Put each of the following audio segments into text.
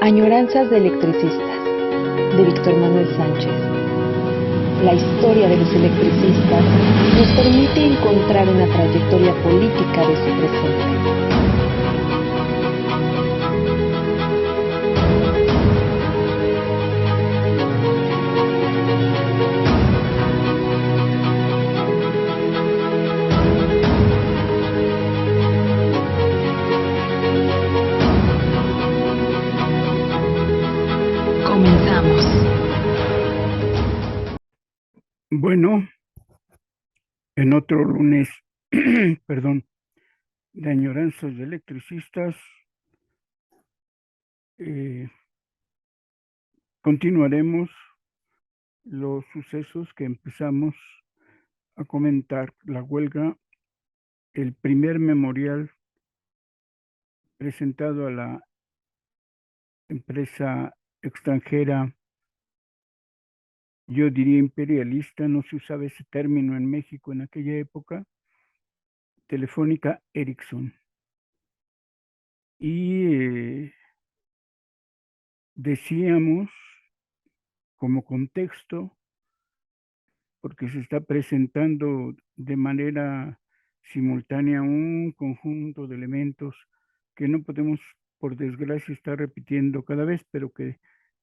Añoranzas de electricistas, de Víctor Manuel Sánchez. La historia de los electricistas nos permite encontrar una trayectoria política de su presente. Comenzamos. Bueno, en otro lunes, perdón, de añoranzas de electricistas, continuaremos los sucesos que empezamos a comentar. La huelga, el primer memorial presentado a la empresa extranjera, yo diría imperialista, no se usaba ese término en México en aquella época, Telefónica Ericsson. Y decíamos como contexto, porque se está presentando de manera simultánea un conjunto de elementos que no podemos, por desgracia, estar repitiendo cada vez, pero que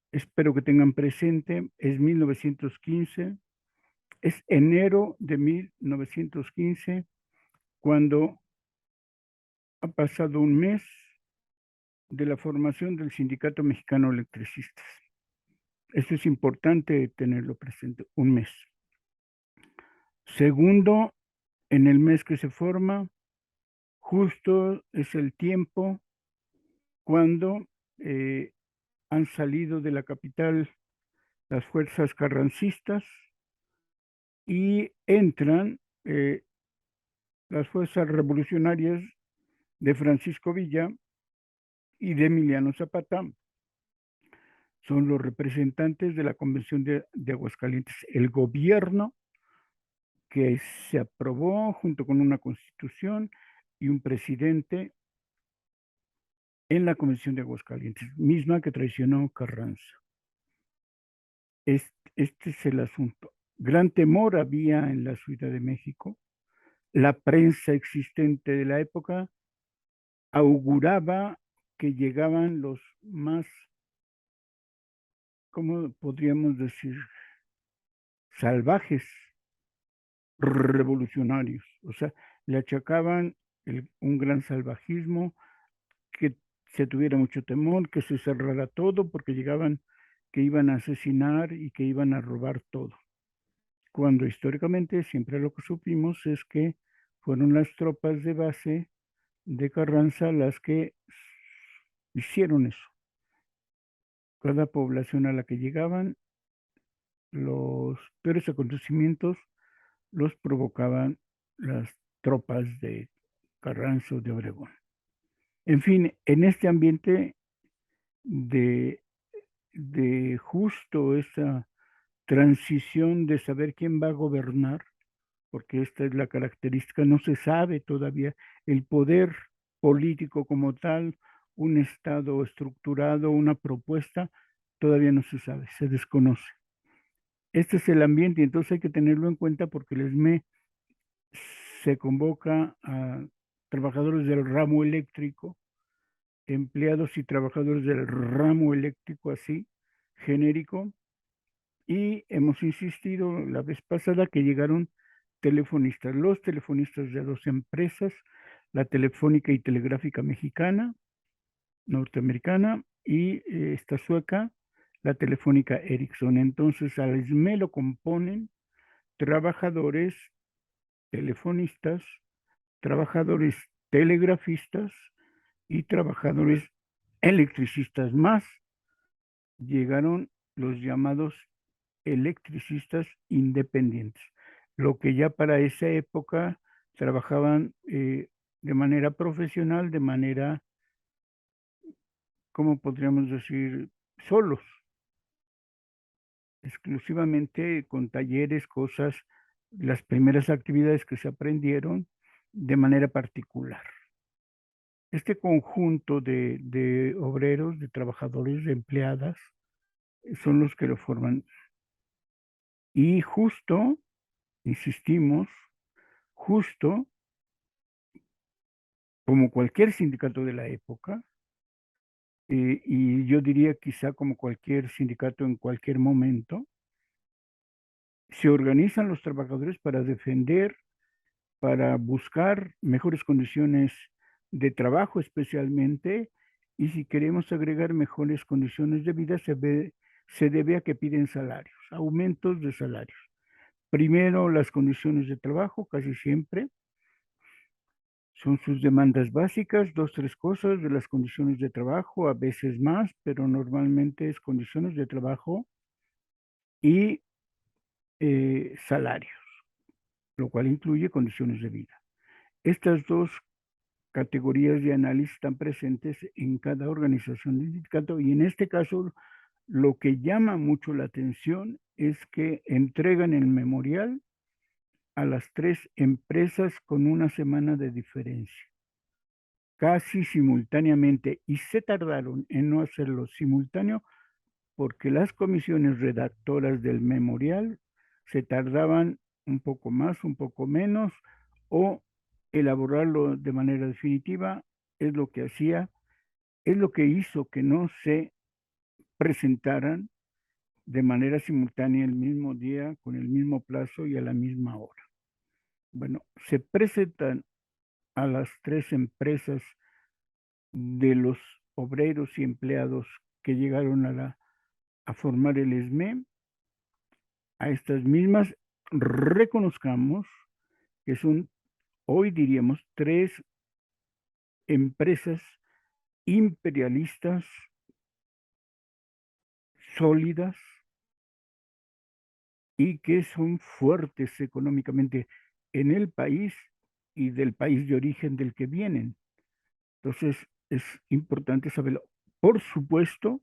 espero que tengan presente. Es 1915, es enero de 1915, cuando ha pasado un mes de la formación del Sindicato Mexicano de Electricistas. Esto es importante tenerlo presente, un mes. Segundo, en el mes que se forma, justo es el tiempo cuando han salido de la capital las fuerzas carrancistas y entran las fuerzas revolucionarias de Francisco Villa y de Emiliano Zapata. Son los representantes de la Convención de Aguascalientes. El gobierno que se aprobó junto con una constitución y un presidente en la Convención de Aguascalientes, misma que traicionó Carranza. Este es el asunto. Gran temor había en la Ciudad de México. La prensa existente de la época auguraba que llegaban los más, ¿cómo podríamos decir? Salvajes revolucionarios. O sea, le achacaban un gran salvajismo, que se tuviera mucho temor, que se cerrara todo, porque llegaban, que iban a asesinar y que iban a robar todo. Cuando históricamente siempre lo que supimos es que fueron las tropas de base de Carranza las que hicieron eso. Cada población a la que llegaban, los peores acontecimientos los provocaban las tropas de Carranza o de Obregón. En fin, en este ambiente de, de justo esa transición de saber quién va a gobernar, porque esta es la característica, no se sabe todavía el poder político como tal, un Estado estructurado, una propuesta, todavía no se sabe, se desconoce. Este es el ambiente y entonces hay que tenerlo en cuenta porque el ESME se convoca a trabajadores del ramo eléctrico, empleados y trabajadores del ramo eléctrico así, genérico, y hemos insistido la vez pasada que llegaron telefonistas, los telefonistas de dos empresas, la Telefónica y Telegráfica Mexicana, norteamericana, y esta sueca, la Telefónica Ericsson. Entonces al ESME lo componen trabajadores telefonistas, trabajadores telegrafistas y trabajadores electricistas. Más llegaron los llamados electricistas independientes, lo que ya para esa época trabajaban de manera profesional, de manera, ¿cómo podríamos decir? Solos, exclusivamente con talleres, cosas, las primeras actividades que se aprendieron de manera particular. Este conjunto de obreros, de trabajadores, de empleadas, son los que lo forman. Y justo, insistimos, justo como cualquier sindicato de la época, y yo diría quizá como cualquier sindicato en cualquier momento, se organizan los trabajadores para defender, para buscar mejores condiciones de trabajo especialmente, y si queremos agregar mejores condiciones de vida, se debe a que piden salarios, aumentos de salarios. Primero, las condiciones de trabajo, casi siempre, son sus demandas básicas, dos, tres cosas de las condiciones de trabajo, a veces más, pero normalmente es condiciones de trabajo y salarios, lo cual incluye condiciones de vida. Estas dos categorías de análisis están presentes en cada organización del sindicato y en este caso lo que llama mucho la atención es que entregan el memorial a las tres empresas con una semana de diferencia, casi simultáneamente, y se tardaron en no hacerlo simultáneo porque las comisiones redactoras del memorial se tardaban un poco más, un poco menos, o elaborarlo de manera definitiva es lo que hacía, es lo que hizo que no se presentaran de manera simultánea el mismo día, con el mismo plazo y a la misma hora. Bueno, se presentan a las tres empresas de los obreros y empleados que llegaron a formar el ESME, a estas mismas, reconozcamos que son, hoy diríamos, tres empresas imperialistas sólidas y que son fuertes económicamente en el país y del país de origen del que vienen. Entonces, es importante saberlo. Por supuesto,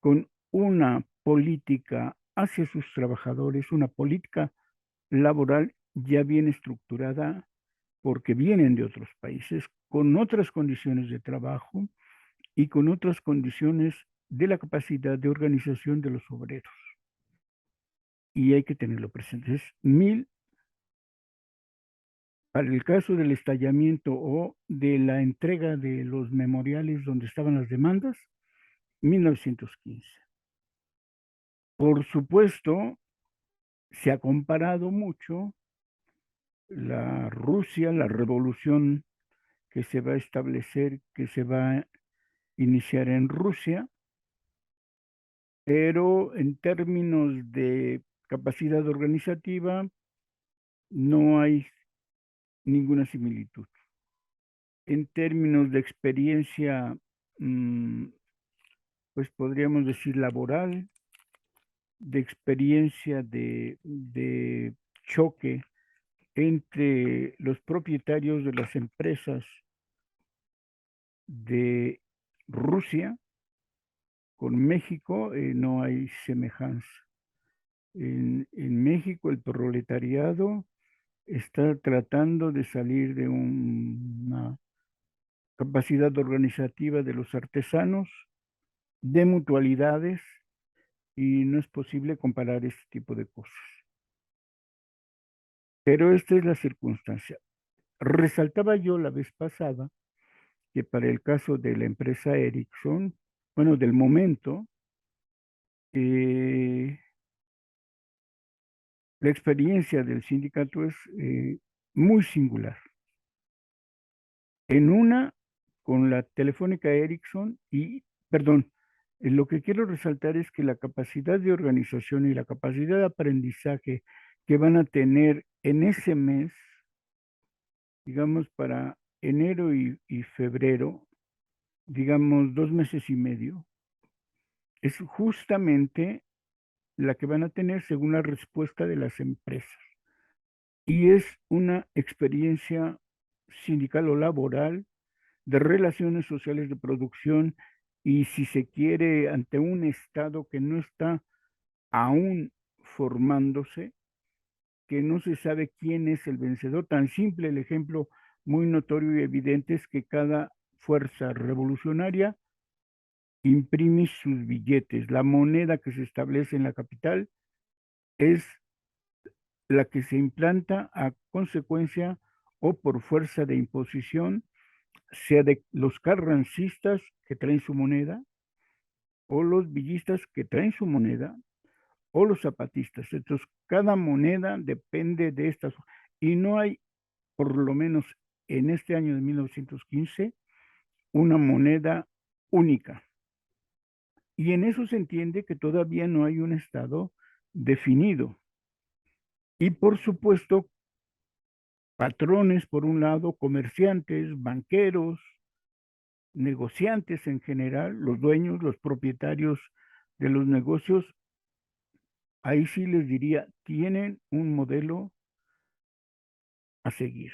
con una política hacia sus trabajadores, una política laboral ya bien estructurada, porque vienen de otros países, con otras condiciones de trabajo y con otras condiciones de la capacidad de organización de los obreros. Y hay que tenerlo presente. Es para el caso del estallamiento o de la entrega de los memoriales donde estaban las demandas, 1915. Por supuesto, se ha comparado mucho la Rusia, la revolución que se va a establecer, que se va a iniciar en Rusia, pero en términos de capacidad organizativa no hay ninguna similitud. En términos de experiencia, pues podríamos decir laboral, de experiencia de choque entre los propietarios de las empresas de Rusia con México, no hay semejanza. En México el proletariado está tratando de salir de una capacidad organizativa de los artesanos, de mutualidades, y no es posible comparar este tipo de cosas. Pero esta es la circunstancia. Resaltaba yo la vez pasada que para el caso de la empresa Ericsson, bueno, del momento, la experiencia del sindicato es muy singular. En una, con la Telefónica Ericsson y, perdón, lo que quiero resaltar es que la capacidad de organización y la capacidad de aprendizaje que van a tener en ese mes, digamos para enero y febrero, digamos 2 meses y medio, es justamente la que van a tener según la respuesta de las empresas. Y es una experiencia sindical o laboral de relaciones sociales de producción y si se quiere ante un Estado que no está aún formándose, que no se sabe quién es el vencedor. Tan simple el ejemplo muy notorio y evidente es que cada fuerza revolucionaria imprime sus billetes. La moneda que se establece en la capital es la que se implanta a consecuencia o por fuerza de imposición, sea de los carrancistas que traen su moneda, o los villistas que traen su moneda, o los zapatistas. Entonces, cada moneda depende de estas. Y no hay, por lo menos en este año de 1915, una moneda única. Y en eso se entiende que todavía no hay un Estado definido. Y por supuesto, patrones, por un lado, comerciantes, banqueros, negociantes en general, los dueños, los propietarios de los negocios, ahí sí les diría, tienen un modelo a seguir.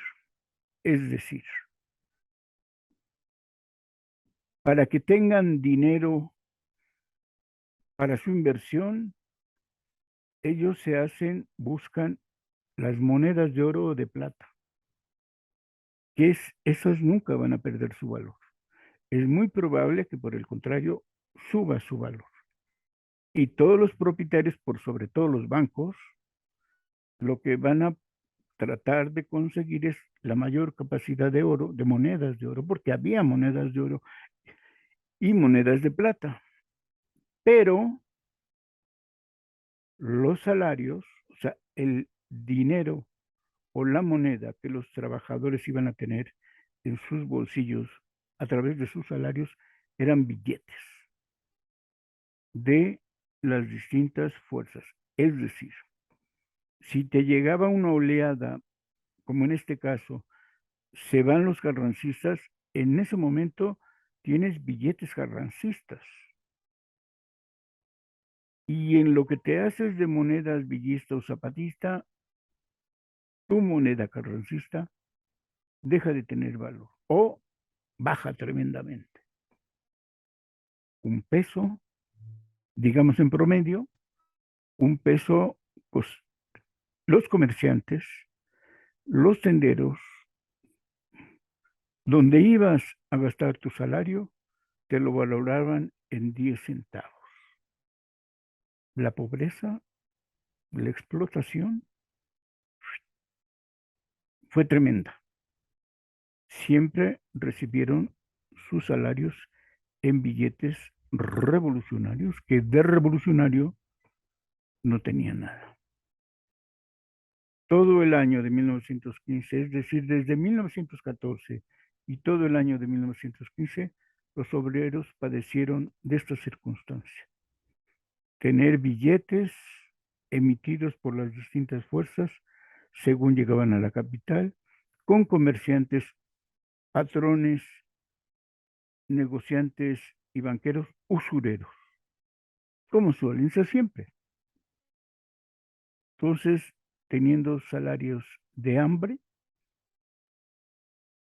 Es decir, para que tengan dinero para su inversión, ellos buscan las monedas de oro o de plata, esas nunca van a perder su valor. Es muy probable que por el contrario suba su valor. Y todos los propietarios, por sobre todo los bancos, lo que van a tratar de conseguir es la mayor capacidad de oro, de monedas de oro, porque había monedas de oro y monedas de plata. Pero los salarios, o sea, el dinero o la moneda que los trabajadores iban a tener en sus bolsillos a través de sus salarios, eran billetes de las distintas fuerzas. Es decir, si te llegaba una oleada, como en este caso, se van los carrancistas, en ese momento tienes billetes carrancistas. Y en lo que te haces de monedas villista o zapatista, tu moneda carrancista deja de tener valor o baja tremendamente. Un peso, digamos en promedio, un peso, pues los comerciantes, los tenderos, donde ibas a gastar tu salario, te lo valoraban en 10 centavos. La pobreza, la explotación fue tremenda. Siempre recibieron sus salarios en billetes revolucionarios, que de revolucionario no tenían nada. Todo el año de 1915, es decir, desde 1914 y todo el año de 1915, los obreros padecieron de esta circunstancia. Tener billetes emitidos por las distintas fuerzas según llegaban a la capital, con comerciantes, patrones, negociantes y banqueros usureros, como suelen ser siempre. Entonces, teniendo salarios de hambre,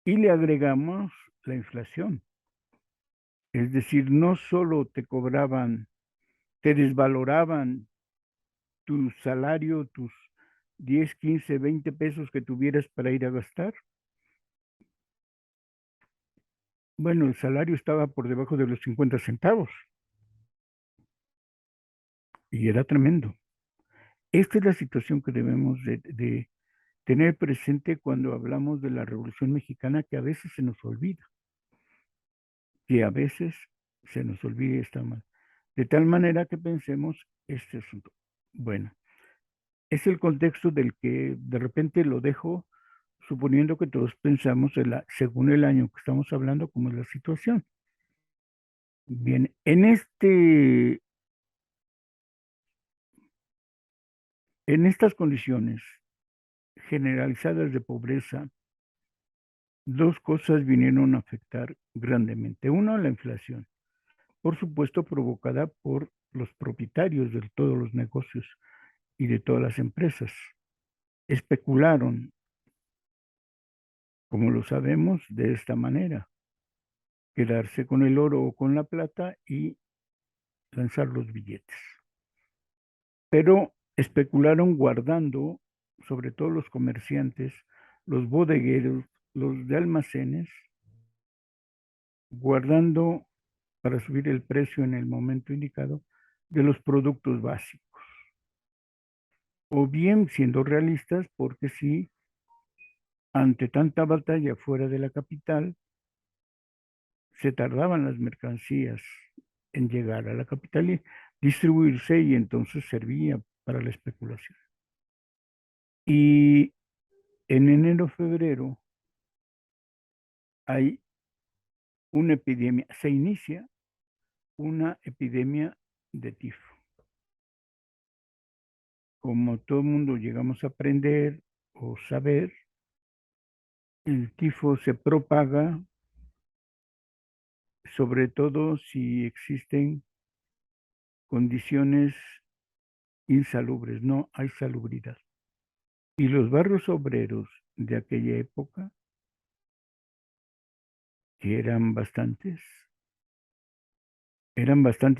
y le agregamos la inflación. Es decir, no solo te cobraban, te desvaloraban tu salario, tus 10, 15, 20 pesos que tuvieras para ir a gastar. Bueno, el salario estaba por debajo de los 50 centavos y era tremendo. Esta es la situación que debemos de tener presente cuando hablamos de la Revolución Mexicana, que a veces se nos olvida, que a veces se nos olvida y está mal. De tal manera que pensemos este asunto. Bueno, es el contexto del que de repente lo dejo, suponiendo que todos pensamos según el año que estamos hablando, cómo es la situación. Bien, en estas condiciones generalizadas de pobreza, dos cosas vinieron a afectar grandemente. Una, la inflación, por supuesto provocada por los propietarios de todos los negocios y de todas las empresas. Especularon, como lo sabemos, de esta manera: quedarse con el oro o con la plata y lanzar los billetes. Pero especularon guardando, sobre todo los comerciantes, los bodegueros, los de almacenes, guardando para subir el precio en el momento indicado de los productos básicos. O bien siendo realistas, porque si ante tanta batalla fuera de la capital, se tardaban las mercancías en llegar a la capital y distribuirse, y entonces servía para la especulación. Y en enero, febrero, hay una epidemia, se inicia una epidemia de tifo. Como todo el mundo llegamos a aprender o saber, el tifo se propaga sobre todo si existen condiciones insalubres, no hay salubridad. Y los barrios obreros de aquella época, que eran bastante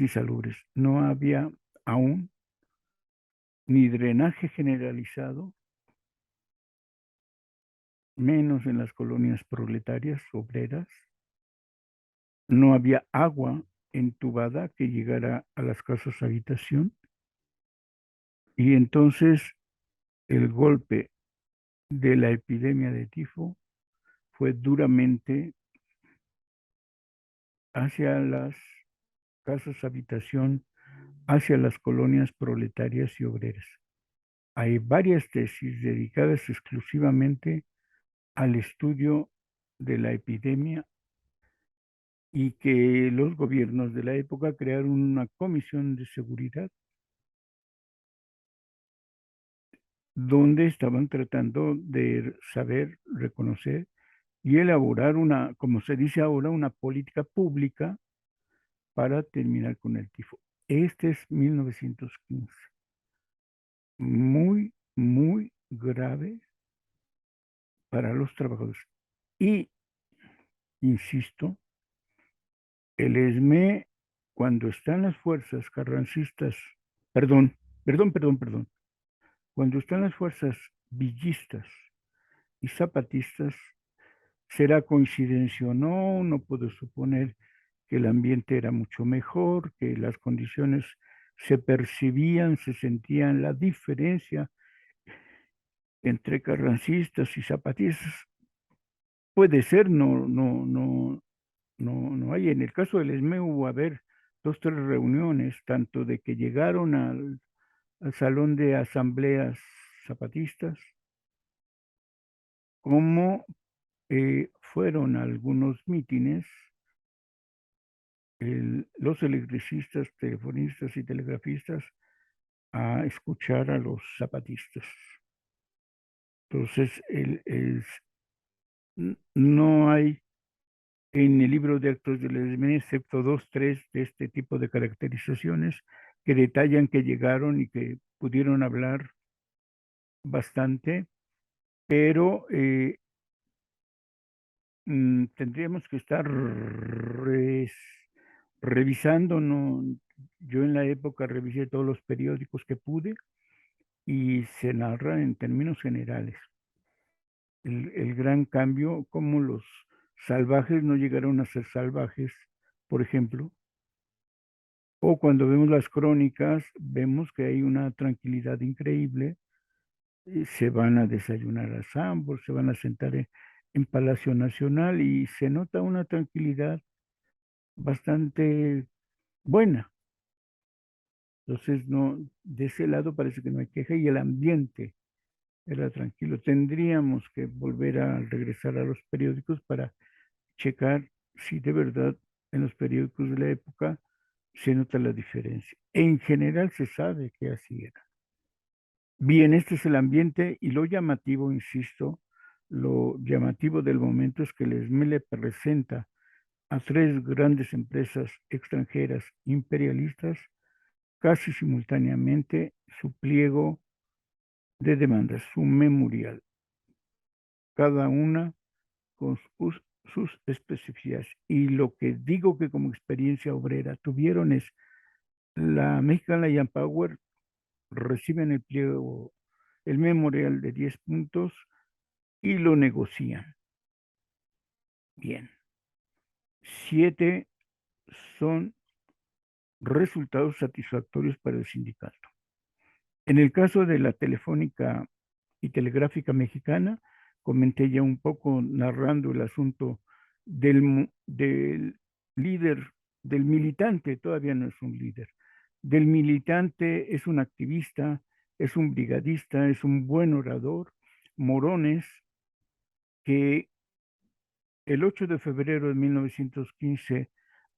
insalubres. No había aún ni drenaje generalizado, menos en las colonias proletarias obreras. No había agua entubada que llegara a las casas habitación. Y entonces el golpe de la epidemia de tifo fue duramente hacia las casas habitación, hacia las colonias proletarias y obreras. Hay varias tesis dedicadas exclusivamente al estudio de la epidemia, y que los gobiernos de la época crearon una comisión de seguridad donde estaban tratando de saber, reconocer y elaborar una, como se dice ahora, una política pública para terminar con el tifo. Este es 1915. Muy, muy grave para los trabajadores. Y, insisto, el ESME, cuando están las fuerzas carrancistas, perdón, cuando están las fuerzas villistas y zapatistas, será coincidencia o no, no puedo suponer que el ambiente era mucho mejor, que las condiciones se percibían, se sentían la diferencia entre carrancistas y zapatistas. Puede ser, no hay. En el caso del ESME hubo a ver 2, 3 reuniones, tanto de que llegaron al salón de asambleas zapatistas, como fueron algunos mítines, los electricistas, telefonistas y telegrafistas a escuchar a los zapatistas. Entonces, no hay en el libro de actos del ESME, excepto 2, 3 de este tipo de caracterizaciones que detallan que llegaron y que pudieron hablar bastante, pero tendríamos que estar revisando, ¿no? Yo en la época revisé todos los periódicos que pude y se narra en términos generales el gran cambio, como los salvajes no llegaron a ser salvajes, por ejemplo, o cuando vemos las crónicas, vemos que hay una tranquilidad increíble, se van a desayunar a Sambor, se van a sentar en Palacio Nacional y se nota una tranquilidad bastante buena. Entonces, no, de ese lado parece que no hay queja y el ambiente era tranquilo. Tendríamos que volver a regresar a los periódicos para checar si de verdad en los periódicos de la época se nota la diferencia. En general se sabe que así era. Bien, este es el ambiente y lo llamativo, insisto, lo llamativo del momento es que el SME presenta a 3 grandes empresas extranjeras imperialistas casi simultáneamente su pliego de demandas, su memorial, cada una con sus especificidades. Y lo que digo que como experiencia obrera tuvieron es la Mexican Lion Power, reciben el pliego, el memorial de 10 puntos y lo negocian. Bien. 7 son resultados satisfactorios para el sindicato. En el caso de la Telefónica y Telegráfica Mexicana, comenté ya un poco narrando el asunto del líder, del militante, todavía no es un líder, del militante, es un activista, es un brigadista, es un buen orador, Morones, que el 8 de febrero de 1915,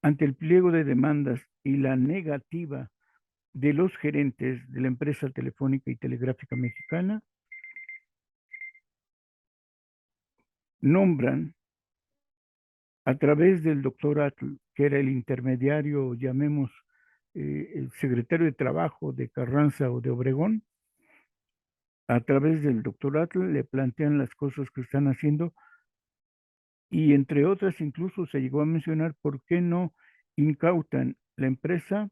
ante el pliego de demandas y la negativa de los gerentes de la empresa telefónica y telegráfica mexicana, nombran a través del doctor Atl, que era el intermediario, llamemos el secretario de Trabajo de Carranza o de Obregón, a través del doctor Atl le plantean las cosas que están haciendo y entre otras incluso se llegó a mencionar por qué no incautan la empresa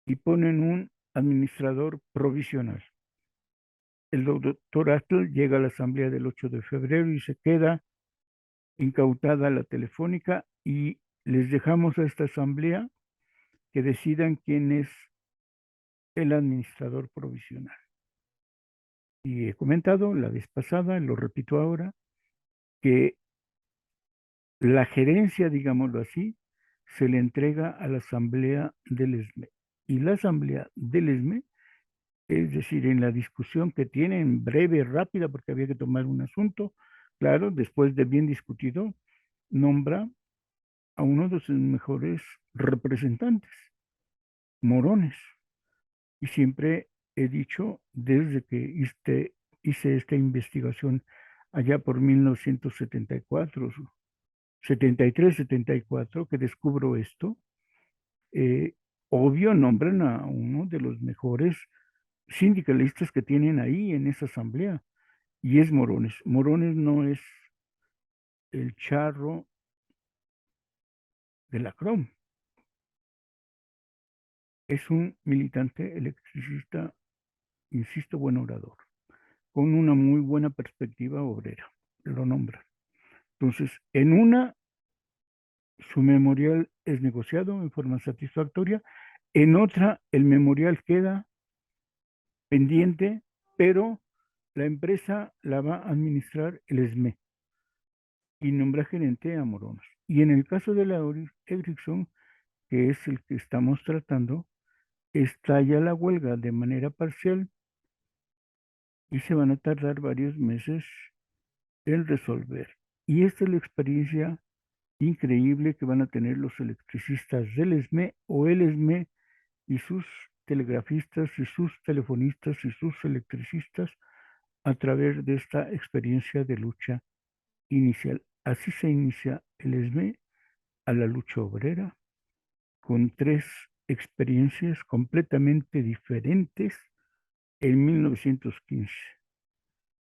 y ponen un administrador provisional. El doctor Atl llega a la asamblea del 8 de febrero y se queda incautada la telefónica y les dejamos a esta asamblea que decidan quién es el administrador provisional. Y he comentado la vez pasada, lo repito ahora, que la gerencia, digámoslo así, se le entrega a la asamblea del ESME. Y la asamblea del ESME, es decir, en la discusión que tienen breve, rápida, porque había que tomar un asunto, claro, después de bien discutido, nombra a uno de sus mejores representantes, Morones. Y siempre he dicho, desde que hice esta investigación allá por 1974, 73, 74, que descubro esto, obvio nombran a uno de los mejores sindicalistas que tienen ahí en esa asamblea, y es Morones. Morones no es el charro de la CROM, es un militante electricista, insisto, buen orador, con una muy buena perspectiva obrera, lo nombran. Entonces, en una, su memorial es negociado en forma satisfactoria, en otra, el memorial queda pendiente, pero la empresa la va a administrar el ESME y nombra gerente a Morones. Y en el caso de la Ericsson, que es el que estamos tratando, estalla la huelga de manera parcial y se van a tardar varios meses en resolver. Y esta es la experiencia increíble que van a tener los electricistas del ESME o el ESME y sus telegrafistas y sus telefonistas y sus electricistas a través de esta experiencia de lucha inicial. Así se inicia el ESME a la lucha obrera con 3 experiencias completamente diferentes en 1915.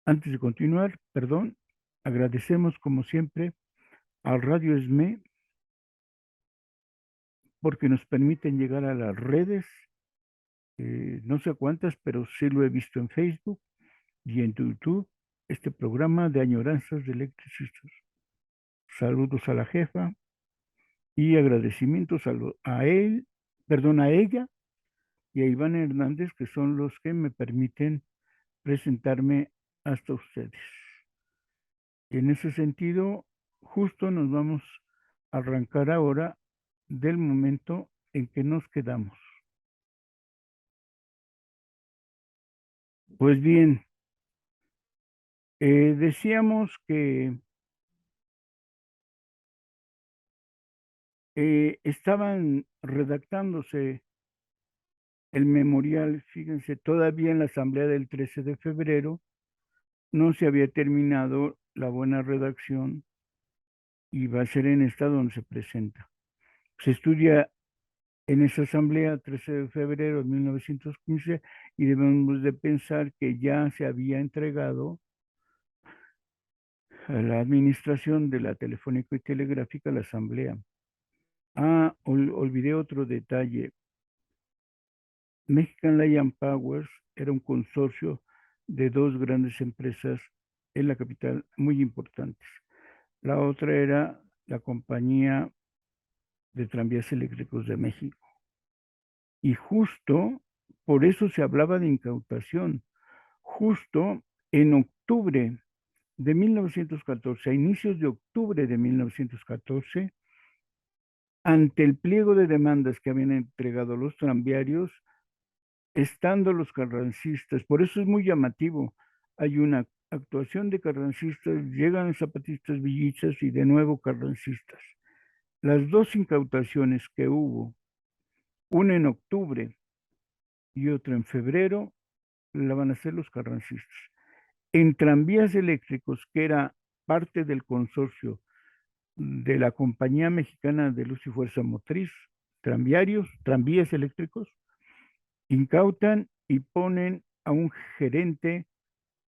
Antes de continuar, perdón, agradecemos como siempre al Radio ESME porque nos permiten llegar a las redes, no sé cuántas, pero sí lo he visto en Facebook y en YouTube, este programa de añoranzas de electricistas. Saludos a la jefa y agradecimientos a él, perdón, a ella y a Iván Hernández, que son los que me permiten presentarme hasta ustedes. En ese sentido, justo nos vamos a arrancar ahora del momento en que nos quedamos. Pues bien, decíamos que estaban redactándose el memorial, fíjense, todavía en la asamblea del 13 de febrero no se había terminado la buena redacción y va a ser en esta donde se presenta. Se estudia en esa asamblea 13 de febrero de 1915 y debemos de pensar que ya se había entregado a la administración de la Telefónica y Telegráfica la asamblea. Olvidé otro detalle. Mexican Lion Powers era un consorcio de 2 grandes empresas en la capital muy importantes. La otra era la compañía de Tranvías Eléctricos de México. Y justo por eso se hablaba de incautación. Justo en octubre de 1914, a inicios de octubre de 1914, ante el pliego de demandas que habían entregado los tranviarios, estando los carrancistas, por eso es muy llamativo, hay una actuación de carrancistas, llegan zapatistas villistas y de nuevo carrancistas. Las dos incautaciones que hubo, una en octubre y otra en febrero, la van a hacer los carrancistas. En tranvías eléctricos, que era parte del consorcio de la Compañía Mexicana de Luz y Fuerza Motriz, tranvías eléctricos, incautan y ponen a un gerente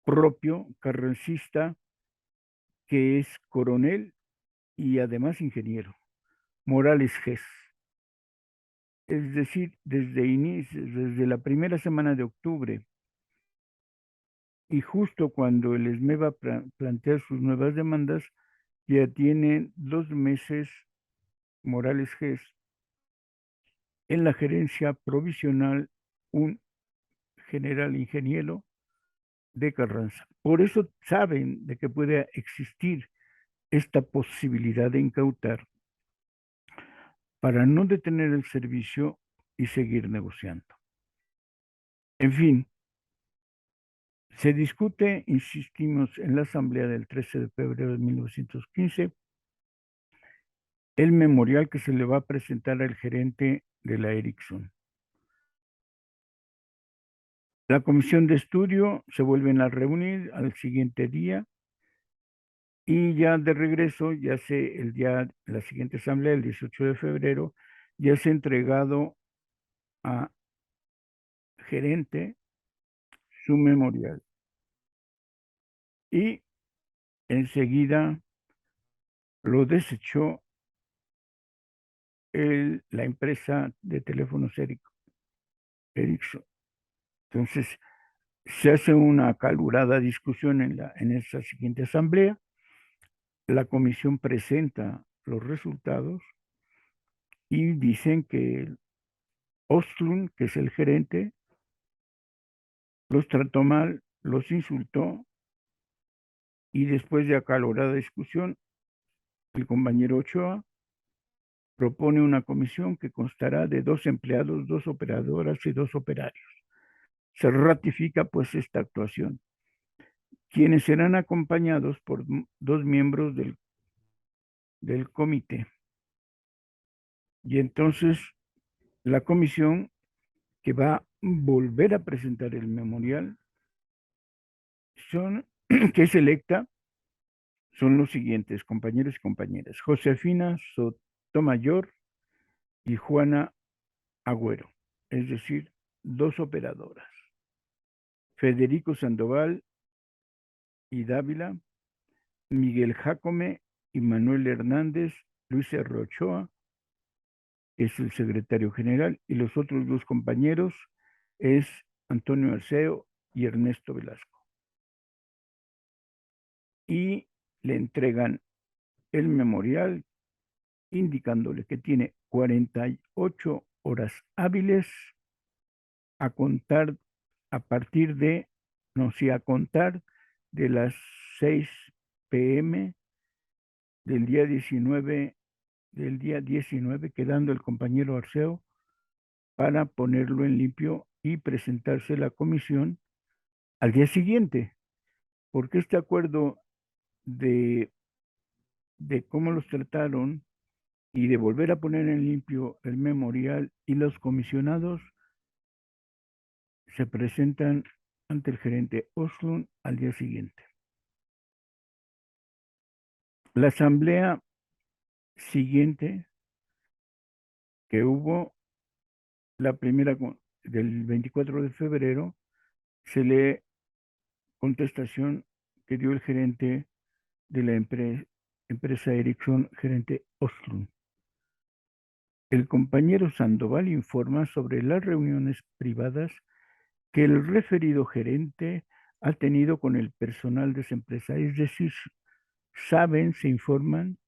propio, carrancista, que es coronel y además ingeniero, Morales Gess. Es decir, desde la primera semana de octubre, y justo cuando el ESME va a plantear sus nuevas demandas, ya tiene 2 meses Morales Gess en la gerencia provisional, un general ingeniero de Carranza. Por eso saben de que puede existir esta posibilidad de incautar para no detener el servicio y seguir negociando. En fin, se discute, insistimos, en la asamblea del 13 de febrero de 1915, el memorial que se le va a presentar al gerente de la Ericsson. La comisión de estudio se vuelven a reunir al siguiente día y ya de regreso, la siguiente asamblea, el 18 de febrero, ya se ha entregado a gerente su memorial. Y enseguida lo desechó la empresa de teléfonos Ericsson. Entonces, se hace una acalorada discusión en esa siguiente asamblea. La comisión presenta los resultados y dicen que Ostlund, que es el gerente, los trató mal, los insultó, y después de acalorada discusión, el compañero Ochoa propone una comisión que constará de 2 empleados, 2 operadoras y 2 operarios. Se ratifica pues esta actuación, quienes serán acompañados por 2 miembros del comité. Y entonces la comisión que va a volver a presentar el memorial que es electa, son los siguientes compañeros y compañeras: Josefina Sotomayor y Juana Agüero, es decir, 2 operadoras. Federico Sandoval y Dávila, Miguel Jácome y Manuel Hernández, Luis Arrochoa es el secretario general, y los otros 2 compañeros es Antonio Arceo y Ernesto Velasco. Y le entregan el memorial indicándole que tiene 48 horas hábiles a contar a contar de las 6 p.m. del día 19, quedando el compañero Arceo para ponerlo en limpio y presentarse a la comisión al día siguiente, porque este acuerdo de cómo los trataron y de volver a poner en limpio el memorial, y los comisionados se presentan ante el gerente Ostlund al día siguiente. La asamblea siguiente que hubo, la primera del 24 de febrero, se lee contestación que dio el gerente de la empresa Ericsson, gerente Ostlund. El compañero Sandoval informa sobre las reuniones privadas que el referido gerente ha tenido con el personal de esa empresa, es decir, se informan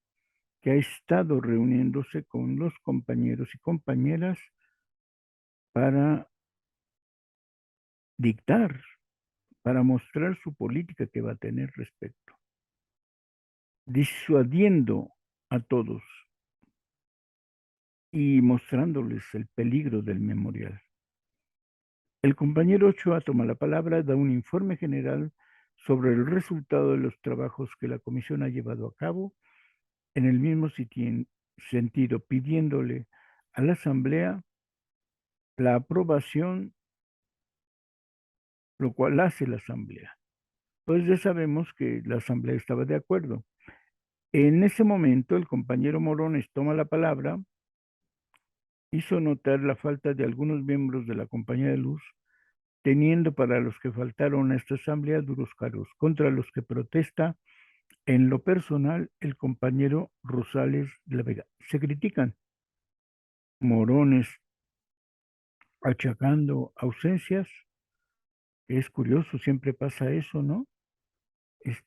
que ha estado reuniéndose con los compañeros y compañeras para dictar, para mostrar su política que va a tener respecto, disuadiendo a todos y mostrándoles el peligro del memorial. El compañero Ochoa toma la palabra, da un informe general sobre el resultado de los trabajos que la comisión ha llevado a cabo, en el mismo sentido, pidiéndole a la Asamblea la aprobación, lo cual hace la Asamblea. Pues ya sabemos que la Asamblea estaba de acuerdo. En ese momento, el compañero Morones toma la palabra, hizo notar la falta de algunos miembros de la Compañía de Luz, teniendo para los que faltaron a esta asamblea duros cargos, contra los que protesta en lo personal el compañero Rosales de la Vega. Se critican Morones achacando ausencias. Es curioso, siempre pasa eso, ¿no?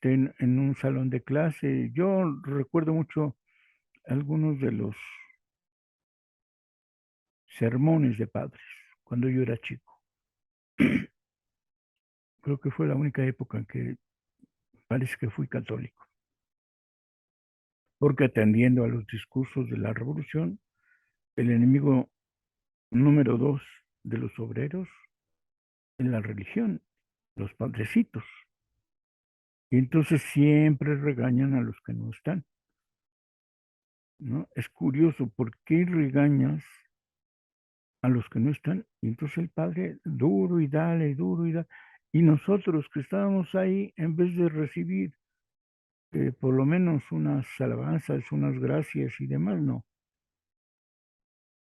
En un salón de clase. Yo recuerdo mucho algunos de los sermones de padres cuando yo era chico. Creo que fue la única época en que parece que fui católico, porque atendiendo a los discursos de la revolución, el enemigo número 2 de los obreros en la religión, los padrecitos. Y entonces siempre regañan a los que no están, ¿no? Es curioso, ¿por qué regañas a los que no están? Y entonces el padre duro y dale, duro y dale. Y nosotros que estábamos ahí, en vez de recibir por lo menos unas alabanzas, unas gracias y demás, no,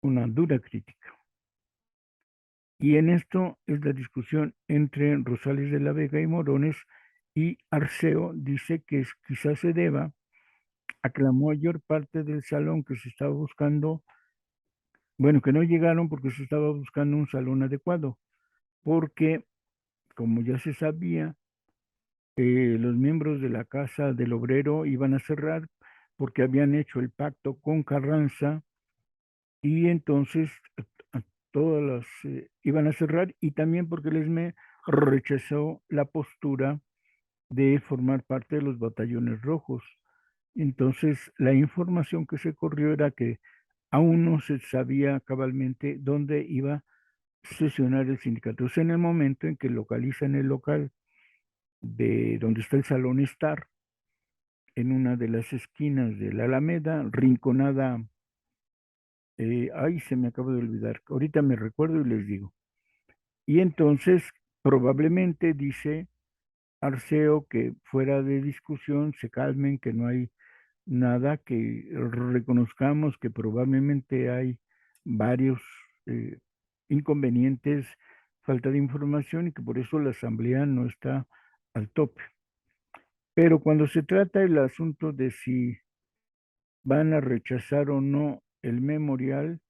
una dura crítica. Y en esto es la discusión entre Rosales de la Vega y Morones, y Arceo dice que quizás se deba a que la mayor parte del salón que se estaba buscando, bueno, que no llegaron porque se estaba buscando un salón adecuado, porque como ya se sabía, los miembros de la Casa del Obrero iban a cerrar porque habían hecho el pacto con Carranza y entonces todas las iban a cerrar, y también porque el ESME rechazó la postura de formar parte de los batallones rojos. Entonces, la información que se corrió era que aún no se sabía cabalmente dónde iba a sesionar el sindicato. En el momento en que localizan el local de donde está el Salón Star, en una de las esquinas de la Alameda, rinconada, ay, se me acaba de olvidar, ahorita me recuerdo y les digo. Y entonces, probablemente dice Arceo que fuera de discusión se calmen, que no hay nada, que reconozcamos que probablemente hay varios inconvenientes, falta de información, y que por eso la asamblea no está al tope. Pero cuando se trata el asunto de si van a rechazar o no el memorial,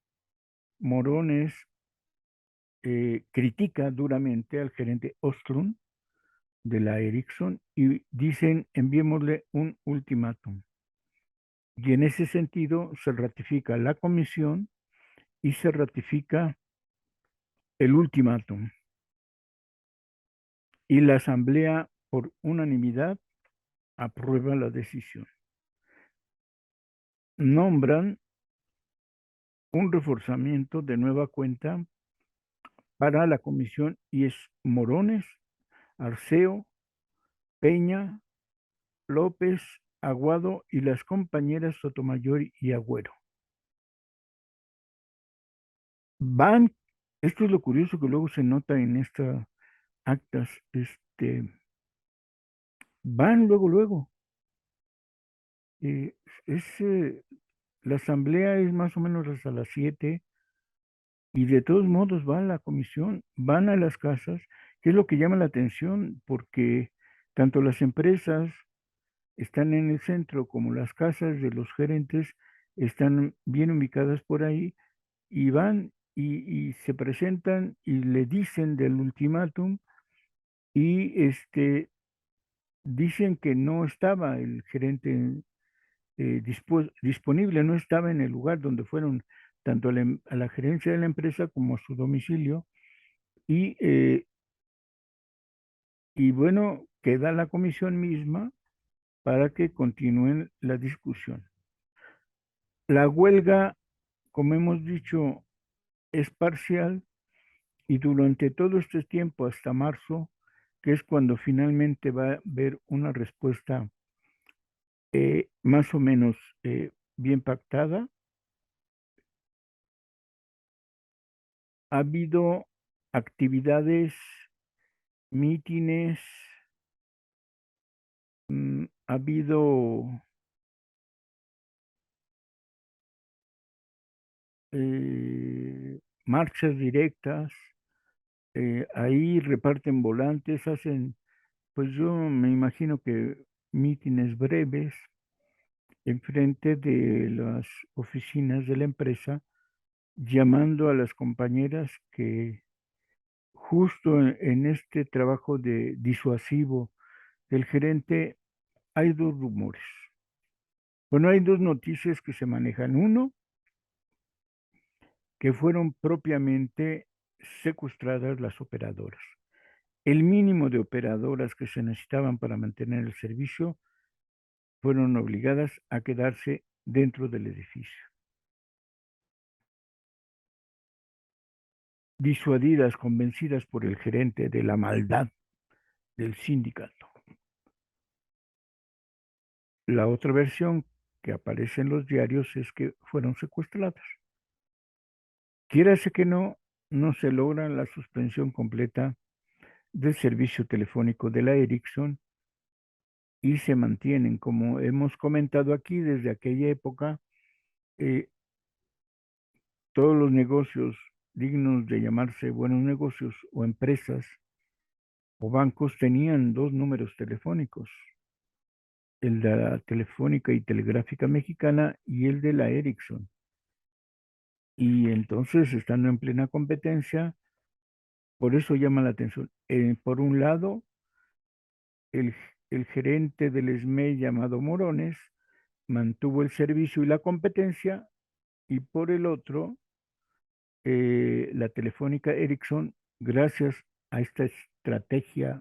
Morones critica duramente al gerente Ostrun de la Ericsson y dicen enviémosle un ultimátum. Y en ese sentido se ratifica la comisión y se ratifica el ultimátum. Y la asamblea por unanimidad aprueba la decisión. Nombran un reforzamiento de nueva cuenta para la comisión y es Morones, Arceo, Peña, López, Aguado y las compañeras Sotomayor y Agüero. Van, esto es lo curioso que luego se nota en estas actas, van luego. Eh, es, la asamblea es más o menos hasta las 7 y de todos modos va a la comisión, van a las casas, que es lo que llama la atención, porque tanto las empresas están en el centro como las casas de los gerentes están bien ubicadas por ahí, y van y se presentan y le dicen del ultimátum, y dicen que no estaba el gerente disponible, no estaba en el lugar donde fueron, tanto a la gerencia de la empresa como a su domicilio, y, y bueno, queda la comisión misma para que continúen la discusión. La huelga, como hemos dicho, es parcial y durante todo este tiempo, hasta marzo, que es cuando finalmente va a haber una respuesta más o menos bien pactada, ha habido actividades, mítines, ha habido marchas directas, ahí reparten volantes, hacen, pues yo me imagino que mítines breves enfrente de las oficinas de la empresa, llamando a las compañeras que justo en este trabajo de disuasivo del gerente hay dos rumores. Bueno, hay dos noticias que se manejan. Uno, que fueron propiamente secuestradas las operadoras. El mínimo de operadoras que se necesitaban para mantener el servicio fueron obligadas a quedarse dentro del edificio. Disuadidas, convencidas por el gerente de la maldad del sindicato. La otra versión que aparece en los diarios es que fueron secuestradas. Quiérase que no, no se logra la suspensión completa del servicio telefónico de la Ericsson y se mantienen, como hemos comentado aquí, desde aquella época, eh, todos los negocios dignos de llamarse buenos negocios o empresas o bancos tenían dos números telefónicos, el de la Telefónica y Telegráfica Mexicana y el de la Ericsson. Y entonces, estando en plena competencia, por eso llama la atención. Por un lado, el, el gerente del SME llamado Morones mantuvo el servicio y la competencia, y por el otro, la Telefónica Ericsson, gracias a esta estrategia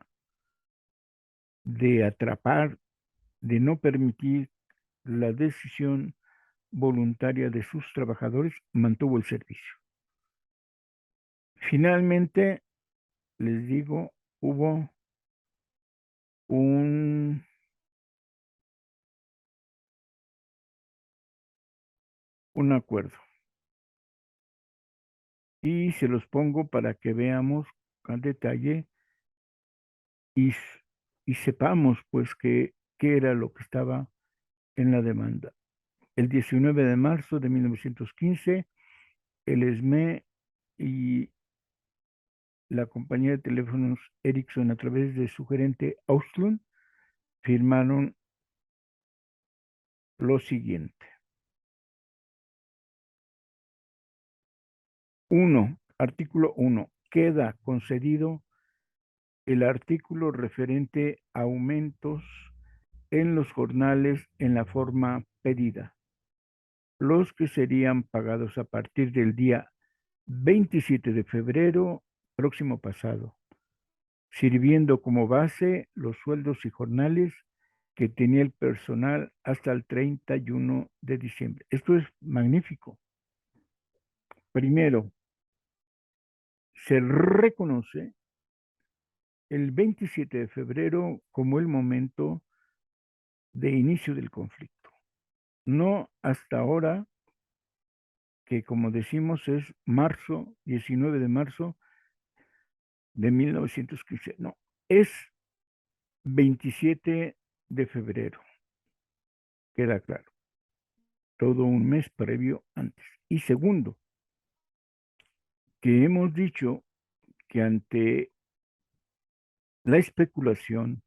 de atrapar, de no permitir la decisión voluntaria de sus trabajadores, mantuvo el servicio. Finalmente, les digo, hubo un acuerdo. Y se los pongo para que veamos al detalle y, y sepamos pues qué era lo que estaba en la demanda. El 19 de marzo de 1915, el SME y la compañía de teléfonos Ericsson, a través de su gerente Auslund, firmaron lo siguiente. 1. Artículo 1. Queda concedido el artículo referente a aumentos en los jornales en la forma pedida, los que serían pagados a partir del día 27 de febrero próximo pasado, sirviendo como base los sueldos y jornales que tenía el personal hasta el 31 de diciembre. Esto es magnífico. Primero, se reconoce el 27 de febrero como el momento de inicio del conflicto. No hasta ahora, que como decimos es marzo, 19 de marzo de 1915. No, es 27 de febrero, queda claro. Todo un mes previo antes. Y segundo, que hemos dicho que ante la especulación,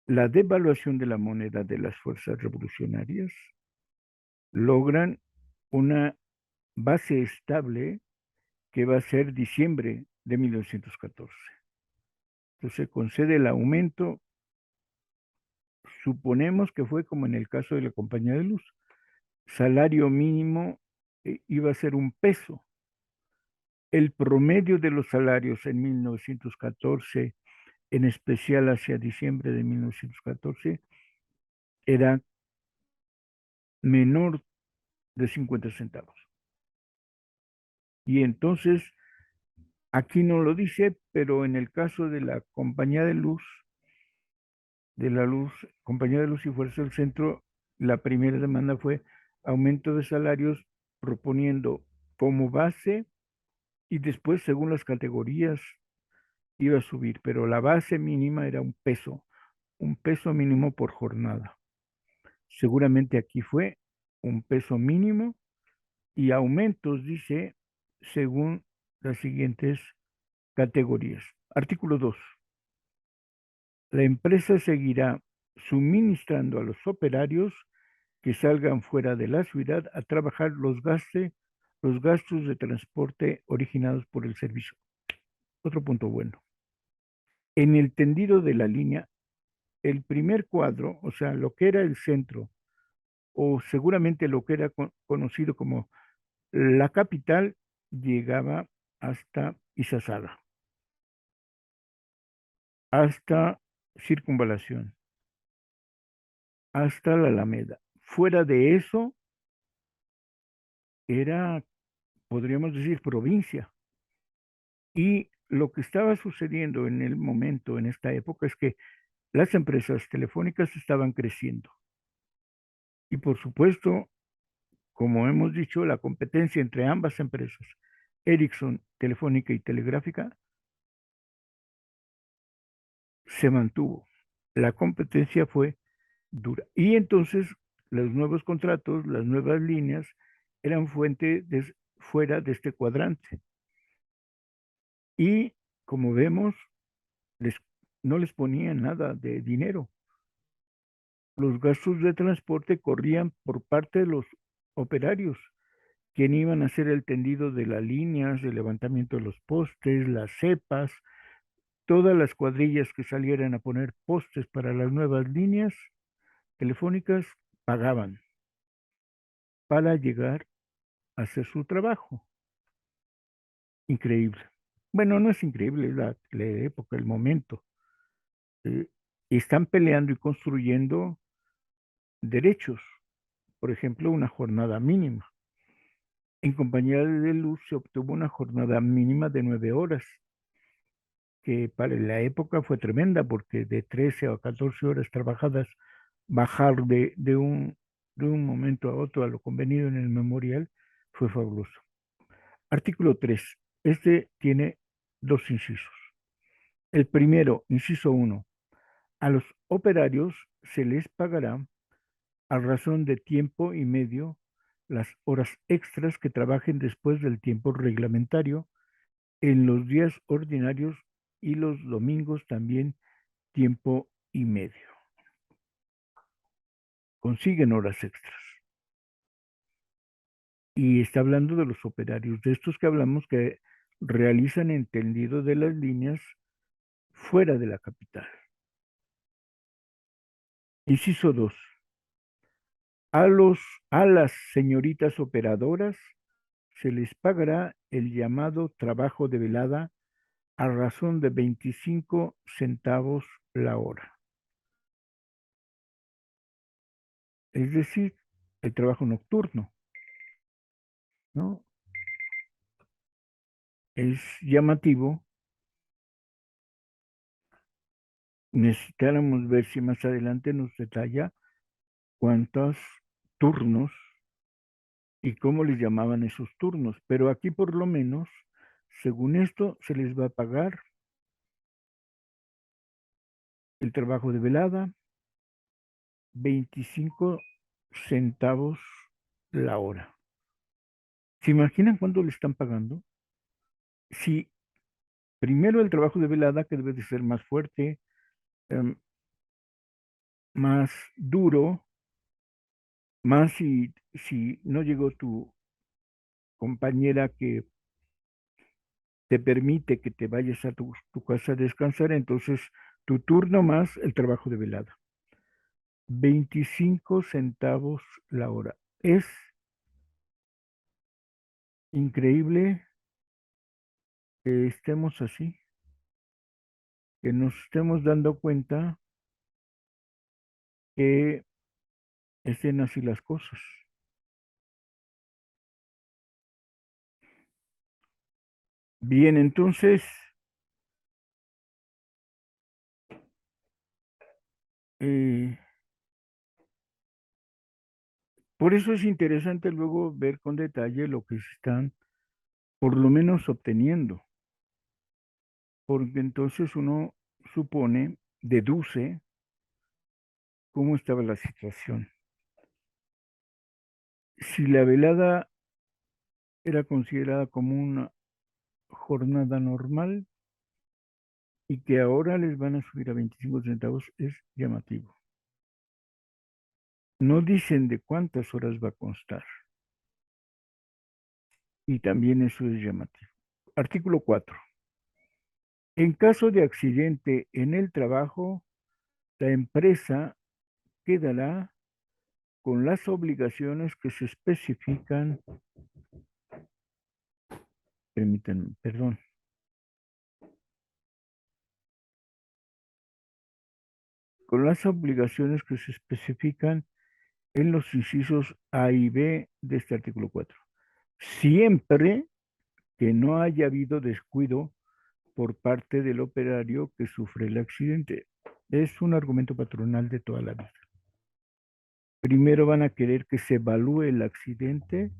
la devaluación de la moneda de las fuerzas revolucionarias, logran una base estable que va a ser diciembre de 1914. Entonces concede el aumento suponemos que fue como en el caso de la compañía de luz. Salario mínimo iba a ser 1 peso. El promedio de los salarios en 1914, en especial hacia diciembre de 1914, era menor de 50 centavos. Y entonces, aquí no lo dice, pero en el caso de la compañía de luz, compañía de luz y fuerza del centro, la primera demanda fue aumento de salarios proponiendo como base y después, según las categorías, iba a subir, pero la base mínima era 1 peso mínimo por jornada. Seguramente aquí fue 1 peso mínimo y aumentos, dice, según las siguientes categorías. Artículo 2. La empresa seguirá suministrando a los operarios que salgan fuera de la ciudad a trabajar los gastos de transporte originados por el servicio. Otro punto bueno. En el tendido de la línea, el primer cuadro, o sea, lo que era el centro, o seguramente lo que era conocido como la capital, llegaba hasta Izazaga, hasta Circunvalación, hasta la Alameda. Fuera de eso, era, podríamos decir, provincia. Y lo que estaba sucediendo en el momento, en esta época, es que las empresas telefónicas estaban creciendo. Y por supuesto, como hemos dicho, la competencia entre ambas empresas, Ericsson, Telefónica y Telegráfica, se mantuvo. La competencia fue dura. Y entonces los nuevos contratos, las nuevas líneas, eran fuera de este cuadrante. Y como vemos, no les ponían nada de dinero. Los gastos de transporte corrían por parte de los operarios, quien iban a hacer el tendido de las líneas, el levantamiento de los postes, las cepas, todas las cuadrillas que salieran a poner postes para las nuevas líneas telefónicas pagaban para llegar a hacer su trabajo. Increíble. Bueno, no es increíble, es la época, el momento. Eh, Están peleando y construyendo derechos, por ejemplo, una jornada mínima. En compañía de luz se obtuvo una jornada mínima de 9 horas, que para la época fue tremenda, porque de 13 a 14 horas trabajadas, bajar de un momento a otro a lo convenido en el memorial, fue fabuloso. Artículo 3. Este tiene dos incisos. El primero, inciso 1. A los operarios se les pagará a razón de tiempo y medio las horas extras que trabajen después del tiempo reglamentario en los días ordinarios y los domingos también tiempo y medio. Consiguen horas extras. Y está hablando de los operarios, de estos que hablamos que realizan el tendido de las líneas fuera de la capital. Inciso 2. A las señoritas operadoras se les pagará el llamado trabajo de velada a razón de 25 centavos la hora. Es decir, el trabajo nocturno, ¿no? Es llamativo. Necesitáramos ver si más adelante nos detalla cuántos turnos y cómo les llamaban esos turnos, pero aquí por lo menos, según esto, se les va a pagar el trabajo de velada, 25 centavos la hora. ¿Se imaginan cuánto le están pagando? Si primero el trabajo de velada, que debe de ser más fuerte, más duro, más si no llegó tu compañera que te permite que te vayas a tu casa a descansar, entonces tu turno más el trabajo de velada. 25 centavos la hora. Es increíble que estemos así, que nos estemos dando cuenta que estén así las cosas. Bien, entonces, eh, por eso es interesante luego ver con detalle lo que se están por lo menos obteniendo, porque entonces uno supone, deduce cómo estaba la situación. Si la velada era considerada como una jornada normal y que ahora les van a subir a 25 centavos, es llamativo. No dicen de cuántas horas va a constar. Y también eso es llamativo. Artículo 4. En caso de accidente en el trabajo, la empresa quedará con las obligaciones que se especifican, permítanme, perdón, con las obligaciones que se especifican en los incisos A y B de este artículo 4. Siempre que no haya habido descuido por parte del operario que sufre el accidente. Es un argumento patronal de toda la vida. Primero van a querer que se evalúe el accidente,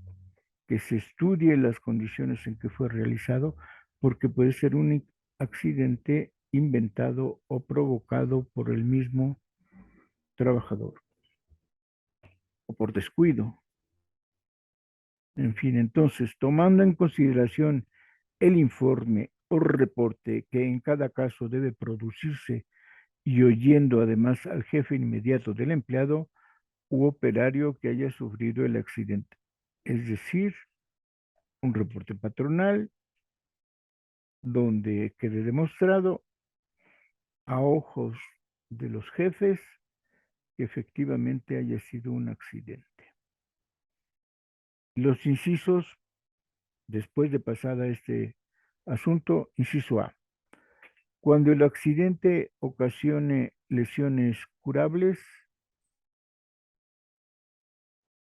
que se estudie las condiciones en que fue realizado, porque puede ser un accidente inventado o provocado por el mismo trabajador o por descuido. En fin, entonces, tomando en consideración el informe o reporte que en cada caso debe producirse y oyendo además al jefe inmediato del empleado u operario que haya sufrido el accidente. Es decir, un reporte patronal donde quede demostrado a ojos de los jefes que efectivamente haya sido un accidente. Los incisos, después de pasada este asunto, inciso A. Cuando el accidente ocasione lesiones curables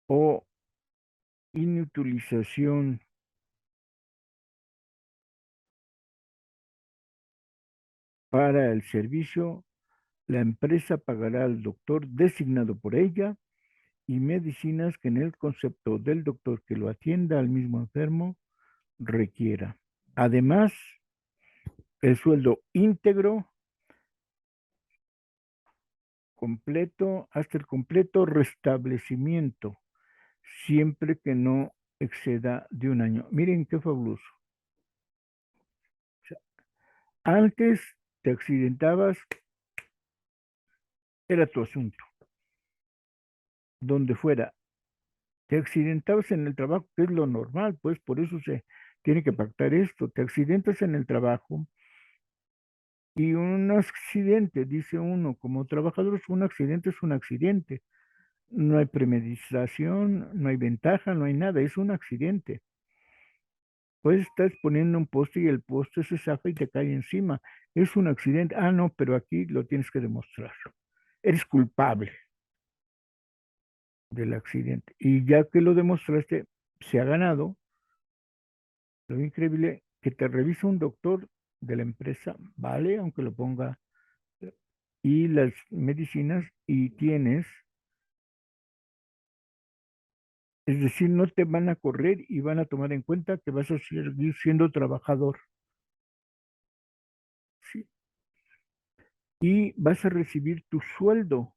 o inutilización para el servicio, la empresa pagará al doctor designado por ella y medicinas que en el concepto del doctor que lo atienda al mismo enfermo requiera. Además, el sueldo íntegro, completo, hasta el completo restablecimiento, siempre que no exceda de un año. Miren qué fabuloso. O sea, antes te accidentabas, era tu asunto, donde fuera. Te accidentabas en el trabajo, que es lo normal, pues por eso se tiene que pactar esto. Te accidentas en el trabajo y un accidente, dice uno, como trabajador, un accidente es un accidente. No hay premeditación, no hay ventaja, no hay nada, es un accidente. Puedes estar poniendo un poste y el poste se zafa y te cae encima. Es un accidente. Ah, no, pero aquí lo tienes que demostrar. Eres culpable del accidente. Y ya que lo demostraste, se ha ganado. Lo increíble que te revisa un doctor de la empresa, vale, aunque lo ponga, y las medicinas, y tienes, es decir, no te van a correr y van a tomar en cuenta que vas a seguir siendo trabajador, ¿sí? Y vas a recibir tu sueldo.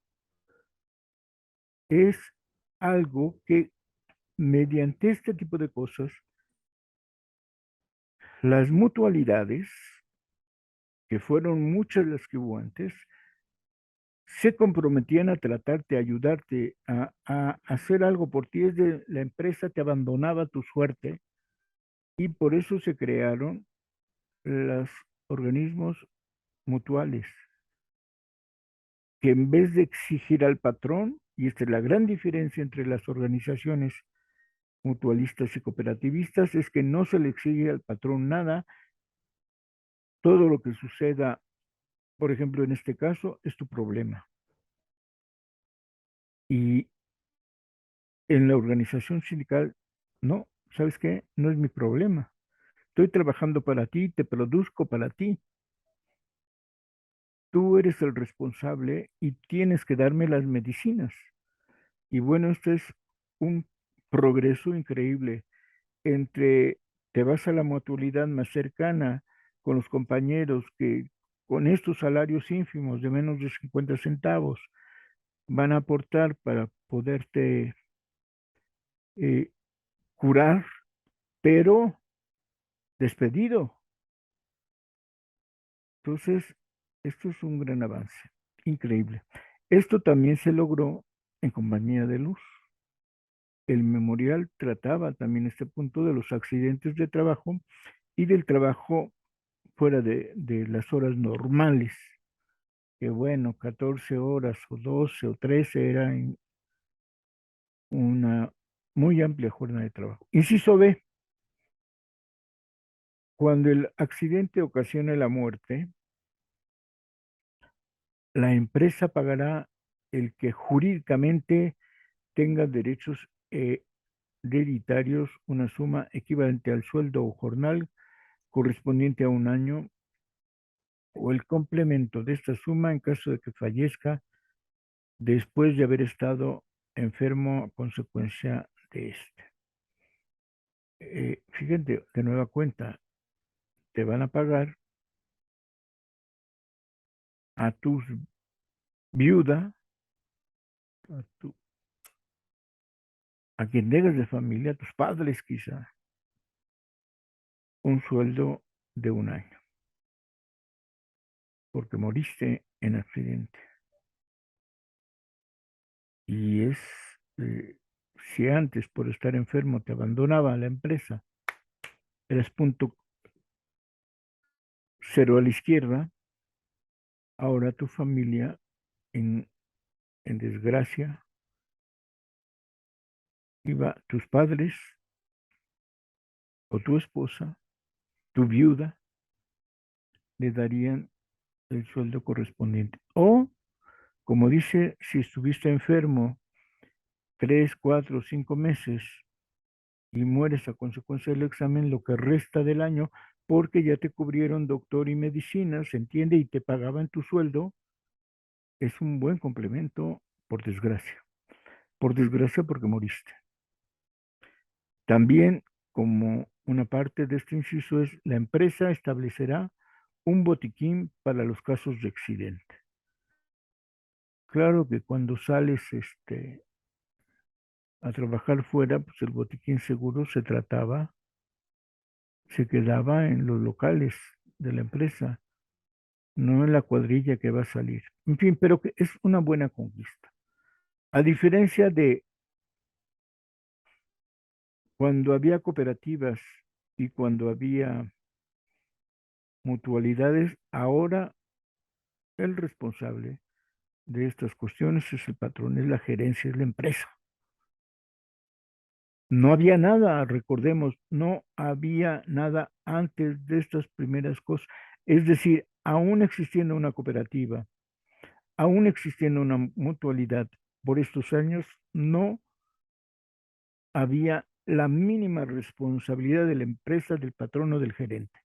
Es algo que mediante este tipo de cosas, las mutualidades, que fueron muchas las que hubo antes, se comprometían a tratarte, a ayudarte, a hacer algo por ti. Es de la empresa te abandonaba tu suerte y por eso se crearon los organismos mutuales. que en vez de exigir al patrón, y esta es la gran diferencia entre las organizaciones mutualistas y cooperativistas, es que no se le exige al patrón nada, todo lo que suceda, por ejemplo, en este caso, es tu problema. Y en la organización sindical, no, ¿sabes qué? No es mi problema. Estoy trabajando para ti, te produzco para ti. Tú eres el responsable y tienes que darme las medicinas. Y bueno, esto es un progreso increíble entre te vas a la mutualidad más cercana con los compañeros que con estos salarios ínfimos de menos de 50 centavos van a aportar para poderte eh, curar, pero despedido. Entonces, esto es un gran avance, increíble. Esto también se logró en Compañía de Luz. El memorial trataba también este punto de los accidentes de trabajo y del trabajo fuera de las horas normales, que bueno, 14 horas o 12 o 13 era una muy amplia jornada de trabajo. Inciso B, cuando el accidente ocasione la muerte, la empresa pagará el que jurídicamente tenga derechos hereditarios, una suma equivalente al sueldo o jornal correspondiente a un año o el complemento de esta suma en caso de que fallezca después de haber estado enfermo a consecuencia de este. Fíjate, de nueva cuenta, te van a pagar a tus viuda, a, tu, a quien tengas de familia, a tus padres quizá, un sueldo de un año, porque moriste en accidente. Y es, eh, si antes por estar enfermo te abandonaba la empresa, eres punto cero a la izquierda, ahora tu familia en desgracia, iba tus padres o tu esposa, tu viuda, le darían el sueldo correspondiente. O, como dice, si estuviste enfermo 3, 4, 5 meses y mueres a consecuencia del examen, lo que resta del año, porque ya te cubrieron doctor y medicina, se entiende, y te pagaban tu sueldo, es un buen complemento, por desgracia. Por desgracia porque moriste. También, como una parte de este inciso es, la empresa establecerá un botiquín para los casos de accidente. Claro que cuando sales a trabajar fuera, pues el botiquín seguro se quedaba en los locales de la empresa, no en la cuadrilla que va a salir. En fin, pero que es una buena conquista. A diferencia de cuando había cooperativas y cuando había mutualidades, ahora el responsable de estas cuestiones es el patrón, es la gerencia, es la empresa. No había nada, recordemos, no había nada antes de estas primeras cosas. Es decir, aún existiendo una cooperativa, aún existiendo una mutualidad por estos años, no había la mínima responsabilidad de la empresa, del patrón o del gerente.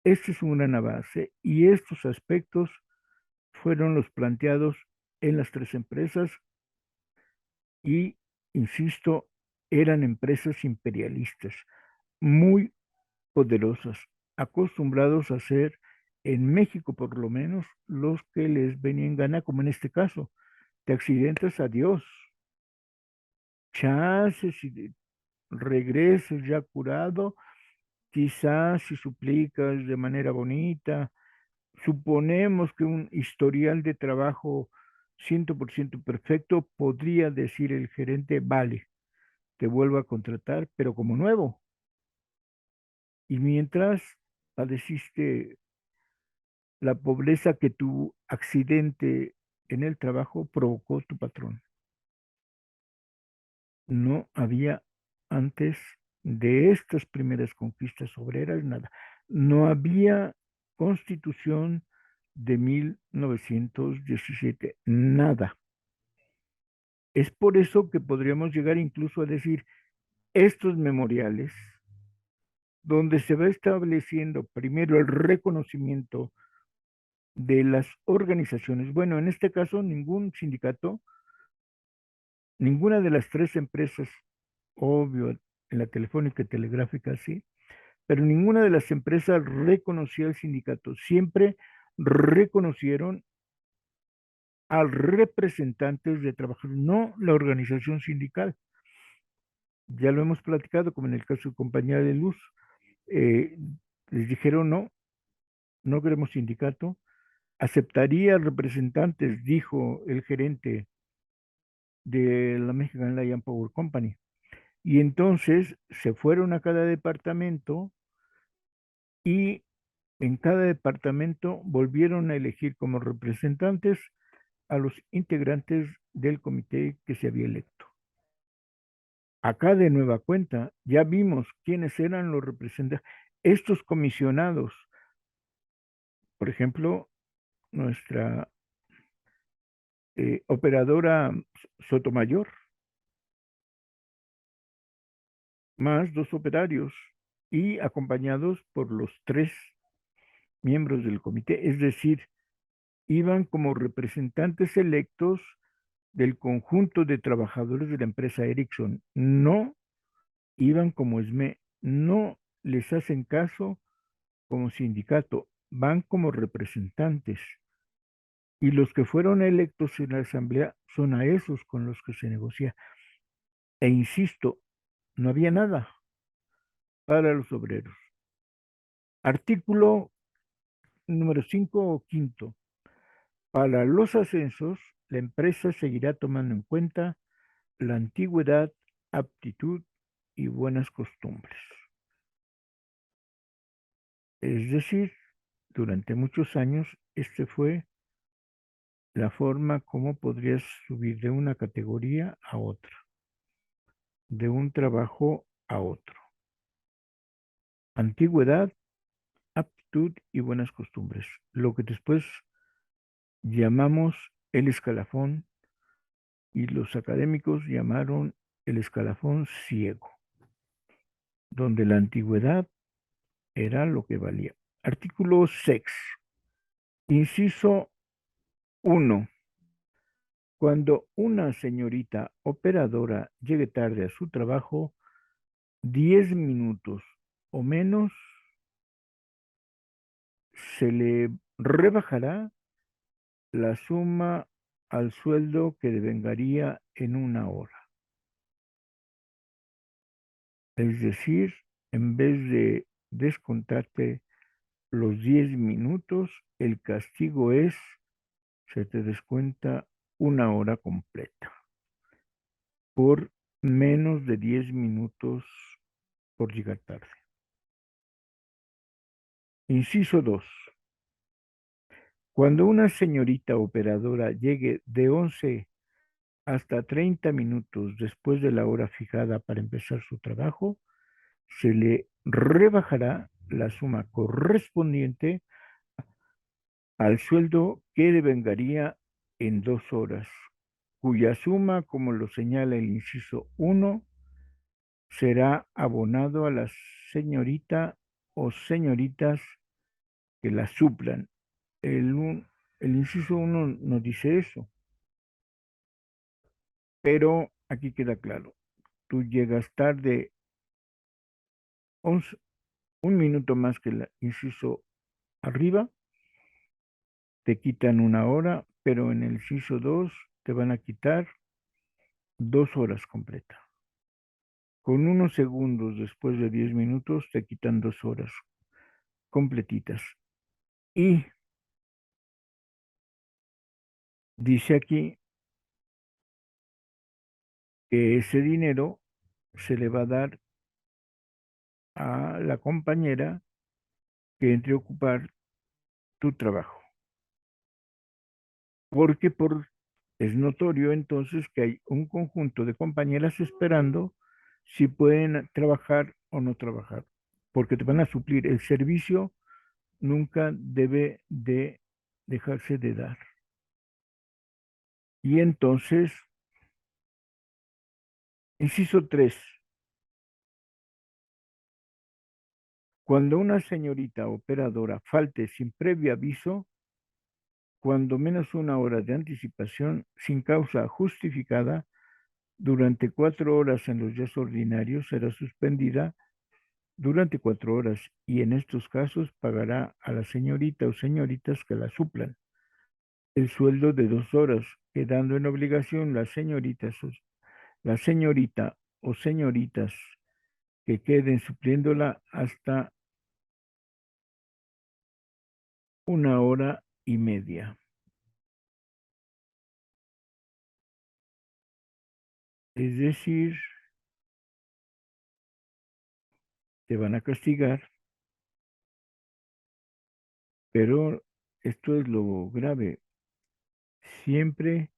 Este es un gran avance y estos aspectos fueron los planteados en las tres empresas y, insisto, eran empresas imperialistas, muy poderosas, acostumbrados a ser, en México por lo menos, los que les venía en gana, como en este caso. Te accidentas, adiós. Chances si regreses ya curado, quizás si suplicas de manera bonita, suponemos que un historial de trabajo 100% perfecto, podría decir el gerente, vale, te vuelvo a contratar, pero como nuevo. Y mientras padeciste la pobreza que tu accidente en el trabajo provocó tu patrón. No había antes de estas primeras conquistas obreras nada. No había constitución de 1917, nada. Es por eso que podríamos llegar incluso a decir estos memoriales, donde se va estableciendo primero el reconocimiento de las organizaciones. Bueno, en este caso, ningún sindicato, ninguna de las tres empresas, obvio, en la telefónica y telegráfica, sí, pero ninguna de las empresas reconocía al sindicato. Siempre reconocieron a representantes de trabajadores, no la organización sindical. Ya lo hemos platicado, como en el caso de Compañía de Luz. eh, Les dijeron no, no queremos sindicato. Aceptaría representantes, dijo el gerente de la Mexican Lion Power Company. Y entonces se fueron a cada departamento y en cada departamento volvieron a elegir como representantes a los integrantes del comité que se había electo. Acá de nueva cuenta ya vimos quiénes eran los representantes. Estos comisionados, por ejemplo, nuestra operadora Sotomayor, más dos operarios y acompañados por los tres miembros del comité, es decir, iban como representantes electos del conjunto de trabajadores de la empresa Ericsson, no iban como SME, no les hacen caso como sindicato, van como representantes. Y los que fueron electos en la asamblea son a esos con los que se negocia. E insisto, no había nada para los obreros. Artículo número 5 o quinto. Para los ascensos, la empresa seguirá tomando en cuenta la antigüedad, aptitud y buenas costumbres. Es decir, durante muchos años, este fue la forma como podrías subir de una categoría a otra, de un trabajo a otro. Antigüedad, aptitud y buenas costumbres. Lo que después llamamos el escalafón y los académicos llamaron el escalafón ciego, donde la antigüedad era lo que valía. Artículo 6, inciso 1. Cuando una señorita operadora llegue tarde a su trabajo, 10 minutos o menos, se le rebajará la suma al sueldo que devengaría en una hora. Es decir, en vez de descontarte los 10 minutos, el castigo es, se te descuenta una hora completa por menos de 10 minutos por llegar tarde. Inciso 2. Cuando una señorita operadora llegue de 11 hasta 30 minutos después de la hora fijada para empezar su trabajo, se le rebajará la suma correspondiente al sueldo que devengaría en 2 horas, cuya suma, como lo señala el inciso 1, será abonado a la señorita o señoritas que la suplan. El inciso 1 nos dice eso, pero aquí queda claro. Tú llegas tarde 11, un minuto más que el inciso arriba, te quitan una hora, pero en el inciso 2 te van a quitar 2 horas completas. Con unos segundos después de 10 minutos te quitan 2 horas completitas. Y dice aquí que ese dinero se le va a dar a la compañera que entre a ocupar tu trabajo. Porque es notorio entonces que hay un conjunto de compañeras esperando si pueden trabajar o no trabajar, porque te van a suplir. El servicio nunca debe de dejarse de dar. Y entonces, inciso 3, cuando una señorita operadora falte sin previo aviso, cuando menos una hora de anticipación, sin causa justificada, durante 4 horas en los días ordinarios, será suspendida durante 4 horas y en estos casos pagará a la señorita o señoritas que la suplan el sueldo de 2 horas, quedando en obligación la señorita o señoritas que queden supliéndola hasta 1 hora y media. Es decir, te van a castigar, pero esto es lo grave. Siempre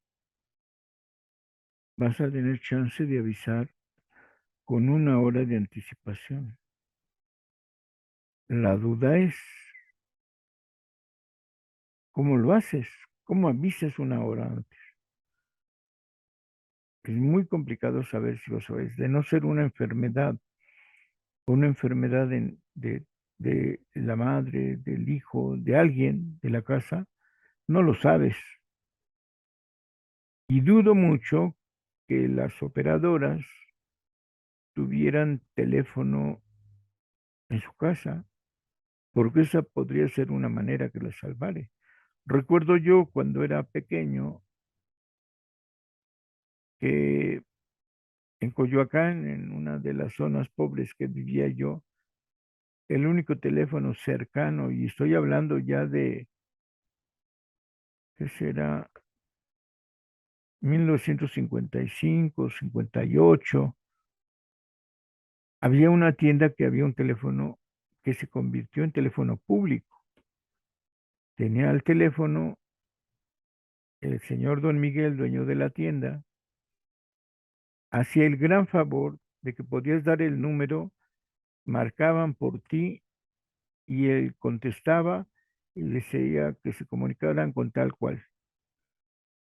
vas a tener chance de avisar con 1 hora de anticipación. La duda es, ¿cómo lo haces? ¿Cómo avisas 1 hora antes? Es muy complicado saber si lo sabes. De no ser una enfermedad de la madre, del hijo, de alguien de la casa, no lo sabes. Y dudo mucho que las operadoras tuvieran teléfono en su casa, porque esa podría ser una manera que las salvare. Recuerdo yo cuando era pequeño que en Coyoacán, en una de las zonas pobres que vivía yo, el único teléfono cercano, y estoy hablando ya de, ¿qué será? 1955, 58, había una tienda que había un teléfono que se convirtió en teléfono público. Tenía el teléfono el señor Don Miguel, dueño de la tienda, hacía el gran favor de que podías dar el número, marcaban por ti y él contestaba y les decía que se comunicaran con tal cual.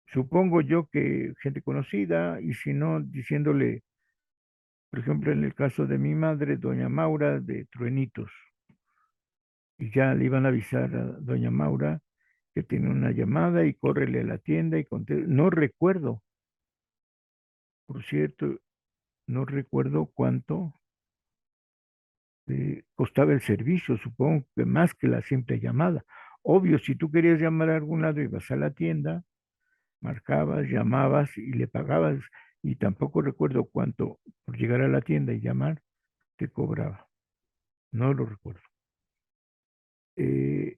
Supongo yo que gente conocida, y si no, diciéndole, por ejemplo, en el caso de mi madre, doña Maura de Truenitos, y ya le iban a avisar a doña Maura que tiene una llamada y córrele a la tienda y contesta. No recuerdo, por cierto, no recuerdo cuánto costaba el servicio, supongo que más que la simple llamada. Obvio, si tú querías llamar a algún lado, ibas a la tienda, marcabas, llamabas y le pagabas, y tampoco recuerdo cuánto por llegar a la tienda y llamar te cobraba. No lo recuerdo. Eh,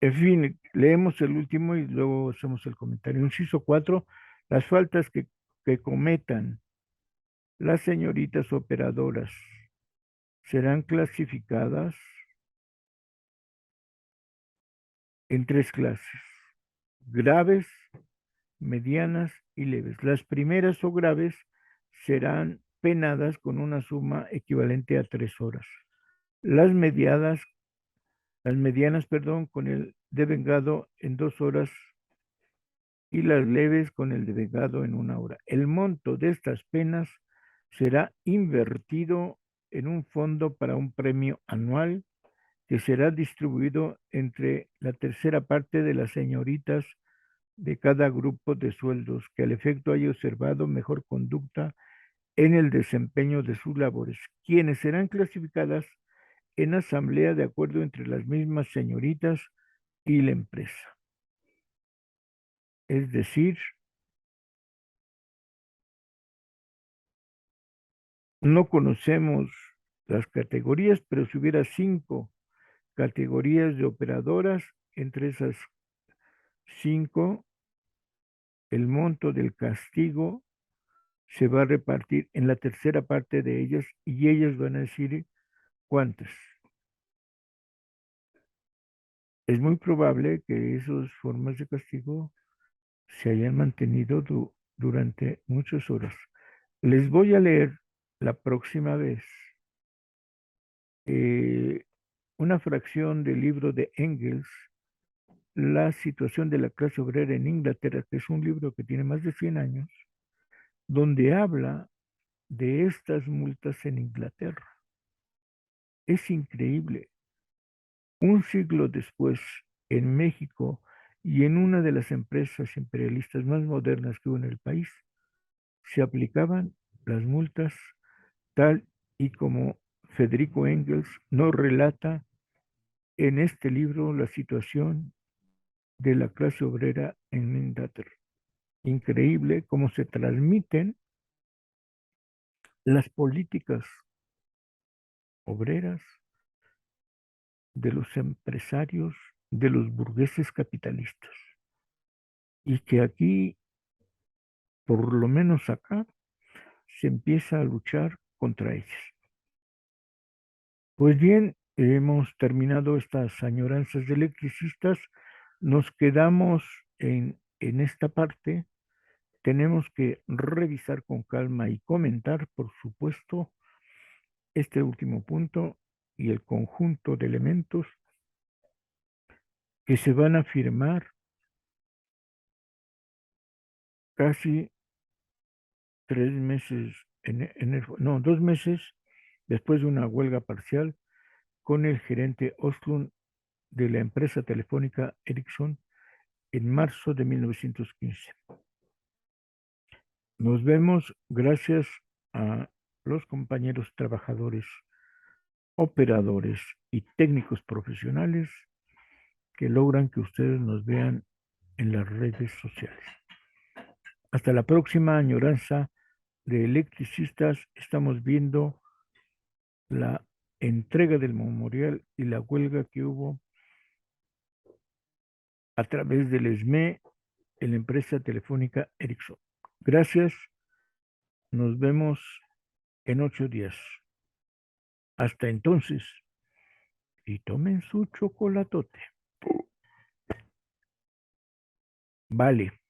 en fin, leemos el último y luego hacemos el comentario. Inciso 4, las faltas que cometan las señoritas operadoras serán clasificadas en 3 clases: graves, medianas y leves. Las primeras o graves serán penadas con una suma equivalente a 3 horas. Las medianas, con el devengado en 2 horas y las leves con el devengado en 1 hora. El monto de estas penas será invertido en un fondo para un premio anual que será distribuido entre la tercera parte de las señoritas de cada grupo de sueldos que al efecto haya observado mejor conducta en el desempeño de sus labores, quienes serán clasificadas en asamblea de acuerdo entre las mismas señoritas y la empresa. Es decir, no conocemos las categorías, pero si hubiera 5 categorías de operadoras, entre esas 5, el monto del castigo se va a repartir en la tercera parte de ellas y ellas van a decir cuántas. es muy probable que esas formas de castigo se hayan mantenido durante muchas horas. Les voy a leer la próxima vez eh, una fracción del libro de Engels, La situación de la clase obrera en Inglaterra, que es un libro que tiene más de 100 años, donde habla de estas multas en Inglaterra. Es increíble. Un siglo después, en México y en una de las empresas imperialistas más modernas que hubo en el país, se aplicaban las multas tal y como Federico Engels nos relata en este libro la situación de la clase obrera en Inglaterra. Increíble cómo se transmiten las políticas obreras de los empresarios, de los burgueses capitalistas. Y que aquí, por lo menos acá, se empieza a luchar contra ellas. Pues bien, hemos terminado estas añoranzas de electricistas. Nos quedamos en esta parte. Tenemos que revisar con calma y comentar, por supuesto, este último punto y el conjunto de elementos que se van a firmar casi 3 meses, no, 2 meses después de una huelga parcial con el gerente Oslund de la empresa telefónica Ericsson en marzo de 1915. Nos vemos gracias a los compañeros trabajadores, operadores y técnicos profesionales que logran que ustedes nos vean en las redes sociales. Hasta la próxima añoranza de electricistas. Estamos viendo la entrega del memorial y la huelga que hubo a través del SME en la empresa telefónica Ericsson. Gracias. Nos vemos en 8 días. Hasta entonces, y tomen su chocolatote. Vale.